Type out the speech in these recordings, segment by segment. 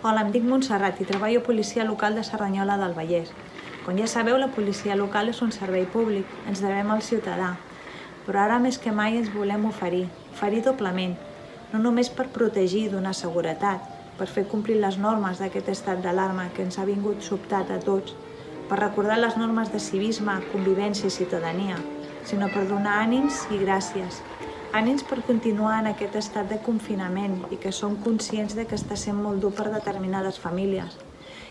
Hola, em dic Montserrat i treballo a Policia Local de Cerdanyola del Vallès. Com ja sabeu, la policia local és un servei públic, ens devem al ciutadà. Però ara més que mai ens volem oferir doblement, no només per protegir, donar seguretat, per fer complir les normes d'aquest estat d'alarma que ens ha vingut sobtat a tots, per recordar les normes de civisme, convivència i ciutadania, sinó per donar ànims i gràcies. Ànims per continuar en aquest estat de confinament i que som conscients de que està sent molt dur per determinades famílies.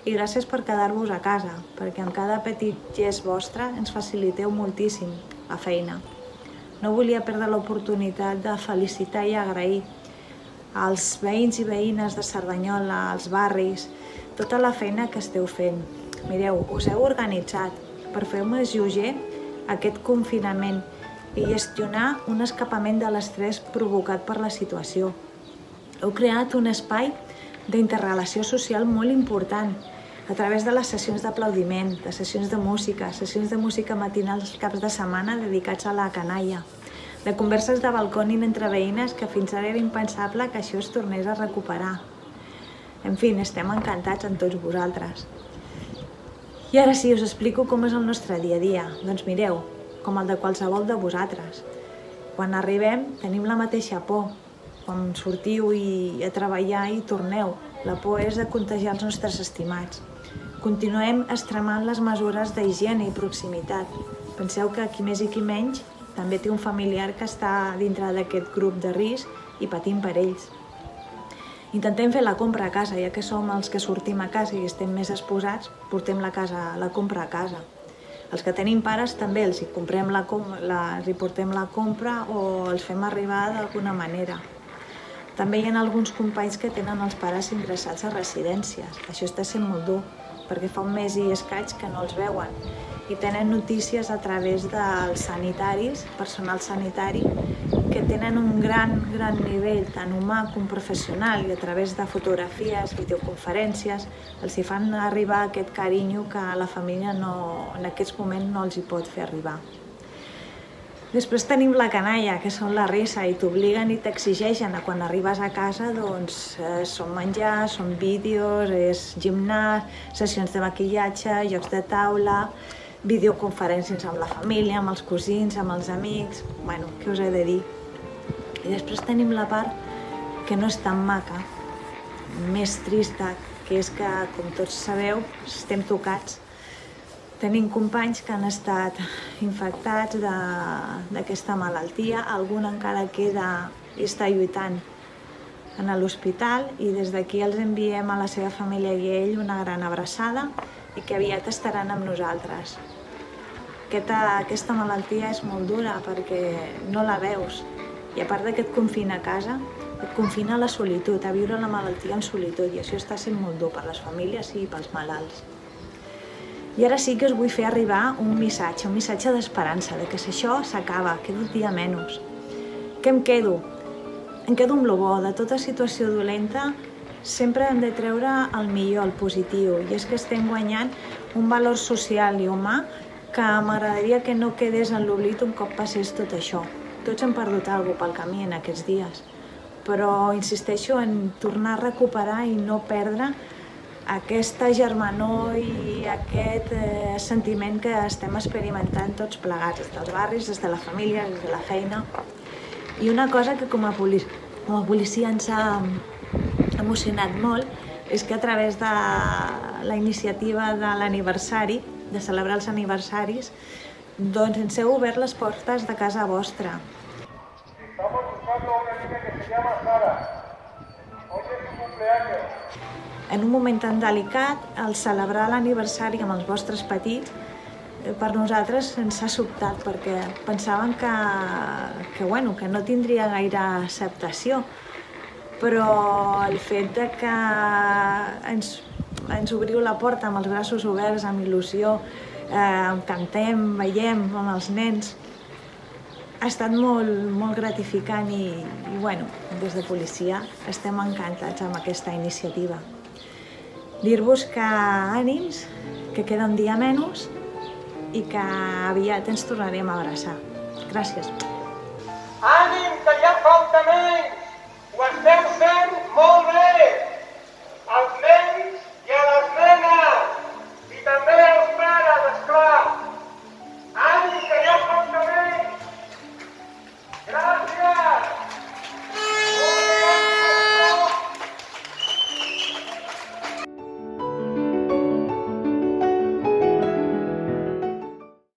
I gràcies per quedar-vos a casa, perquè amb cada petit gest vostre ens faciliteu moltíssim la feina. No volia perdre l'oportunitat de felicitar i agrair als veïns i veïnes de Cerdanyola, als barris, tota la feina que esteu fent. Mireu, us heu organitzat per fer més lleuger aquest confinament i gestionar un escapament de l'estrès provocat per la situació. Heu creat un espai d'interrelació social molt important a través de les sessions d'aplaudiment, de sessions de música matinals als caps de setmana dedicats a la canalla, de converses de balcòning entre veïnes que fins ara era impensable que això es tornés a recuperar. En fi, estem encantats amb tots vosaltres. I ara sí, us explico com és el nostre dia a dia. Doncs mireu, com el de qualsevol de vosaltres. Quan arribem tenim la mateixa por. Quan sortiu a treballar i torneu, la por és de contagiar els nostres estimats. Continuem extremant les mesures d'higiene i proximitat. Penseu que qui més i qui menys també té un familiar que està dintre d'aquest grup de risc i patint per ells. Intentem fer la compra a casa, ja que som els que sortim a casa i estem més exposats, portem la compra a casa. Els que tenim pares també els hi portem la compra o els fem arribar d'alguna manera. També hi ha alguns companys que tenen els pares ingressats a residències. Això està sent molt dur, perquè fa un mes i escaig que no els veuen i tenen notícies a través dels sanitaris, personal sanitari, que tenen un gran nivell, tant humà com professional, i a través de fotografies, videoconferències, els hi fan arribar aquest carinyo que la família en aquest moment no els hi pot fer arribar. Després tenim la canalla, que són la risa, i t'obliguen i t'exigeixen a quan arribes a casa, doncs són menjar, són vídeos, és gimnàs, sessions de maquillatge, jocs de taula, videoconferències amb la família, amb els cosins, amb els amics. Bueno, què us he de dir? I després tenim la part que no és tan maca, més trista, que és que, com tots sabeu, estem tocats. Tenim companys que han estat infectats d'aquesta malaltia, algun encara queda i està lluitant en l'hospital, i des d'aquí els enviem a la seva família i a ell una gran abraçada i que aviat estaran amb nosaltres. Aquesta malaltia és molt dura perquè no la veus, i a part que et confina a casa, et confina a la solitud, a viure la malaltia en solitud, i això està sent molt dur per les famílies i pels malalts. I ara sí que us vull fer arribar un missatge d'esperança, de que si això s'acaba, queda un dia menys. Què em quedo? Em quedo amb lo bo. De tota situació dolenta sempre hem de treure el millor, el positiu, i és que estem guanyant un valor social i humà que m'agradaria que no quedés en l'oblit un cop passés tot això. Tots hem perdut alguna cosa pel camí en aquests dies, però insisteixo en tornar a recuperar i no perdre aquesta germanor i aquest sentiment que estem experimentant tots plegats, des dels barris, des de la família, des de la feina. I una cosa que com a policia ens ha emocionat molt és que a través de la iniciativa de l'aniversari, de celebrar els aniversaris, doncs ens heu obert les portes de casa vostra. Estamos buscando a una niña que se llama Sara. Hoy es su cumpleaños. En un moment tan delicat, el celebrar l'aniversari amb els vostres petits, per nosaltres ens ha sobtat, perquè pensàvem que no tindria gaire acceptació, però el fet de que ens obriu la porta amb els braços oberts, amb il·lusió, cantem, veiem amb els nens, ha estat molt gratificant i des de policia estem encantats amb aquesta iniciativa. Dir-vos que ànims, que queda un dia menys i que aviat ens tornarem a abraçar. Gràcies. Ànim, que ja falta menys!